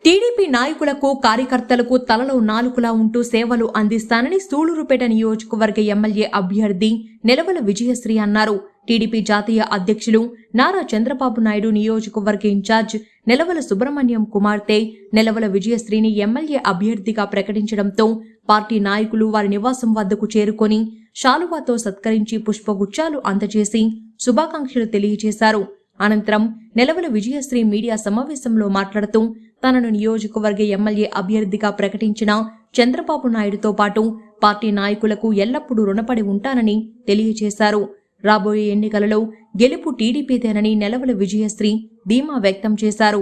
TDP నాయకులకు కార్యకర్తలకు తలలో నాలుకలా ఉంటూ సేవలు అందిస్తానని సూళ్లూరుపేట నియోజకవర్గ ఎమ్మెల్యే అభ్యర్థి నెలవల విజయశ్రీ అన్నారు. టీడీపీ జాతీయ అధ్యక్షులు నారా చంద్రబాబు నాయుడు నియోజకవర్గ ఇన్ఛార్జ్ నెలవల సుబ్రహ్మణ్యం కుమార్తె నెలవల విజయశ్రీని ఎమ్మెల్యే అభ్యర్థిగా ప్రకటించడంతో పార్టీ నాయకులు వారి నివాసం వద్దకు చేరుకొని శాలువాతో సత్కరించి పుష్పగుచ్చాలు అందజేసి శుభాకాంక్షలు తెలియజేశారు. అనంతరం నెలవల విజయశ్రీ మీడియా సమావేశంలో మాట్లాడుతూ తనను నియోజకవర్గ ఎమ్మెల్యే అభ్యర్థిగా ప్రకటించిన చంద్రబాబు నాయుడుతో పాటు పార్టీ నాయకులకు ఎల్లప్పుడూ రుణపడి ఉంటానని తెలియజేశారు. రాబోయే ఎన్నికలలో గెలుపు టీడీపీదేనని నెలవల విజయశ్రీ ధీమా వ్యక్తం చేశారు.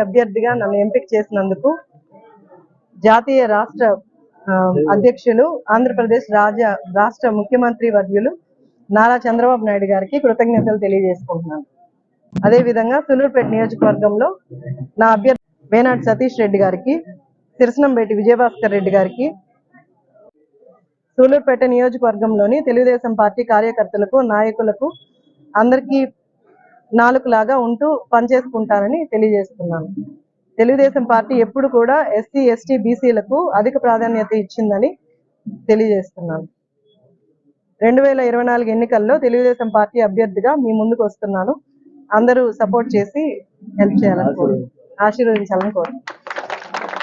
అభ్యర్థిగా నన్ను ఎంపిక చేసినందుకు జాతీయ రాష్ట్ర అధ్యక్షులు ఆంధ్రప్రదేశ్ రాష్ట్ర ముఖ్యమంత్రి వర్యులు నారా చంద్రబాబు నాయుడు గారికి కృతజ్ఞతలు తెలియజేసుకుంటున్నాను. అదేవిధంగా సూళ్లూరుపేట నియోజకవర్గంలో నా అభ్యర్థి వేనాటి సతీష్ రెడ్డి గారికి, సిరసనంబేటి విజయభాస్కర్ రెడ్డి గారికి, సూళ్లూరుపేట నియోజకవర్గంలోని తెలుగుదేశం పార్టీ కార్యకర్తలకు నాయకులకు అందరికీ నాలుగులాగా ఉంటూ పనిచేసుకుంటానని తెలియజేస్తున్నాను. తెలుగుదేశం పార్టీ ఎప్పుడు కూడా ఎస్సీ, ఎస్టీ, బీసీలకు అధిక ప్రాధాన్యత ఇచ్చిందని తెలియజేస్తున్నాను. 2024 ఎన్నికల్లో తెలుగుదేశం పార్టీ అభ్యర్థిగా మీ ముందుకు వస్తున్నాను. అందరూ సపోర్ట్ చేసి హెల్ప్ చేయాలని ఆశీర్వదించాలని కోరుతున్నాను.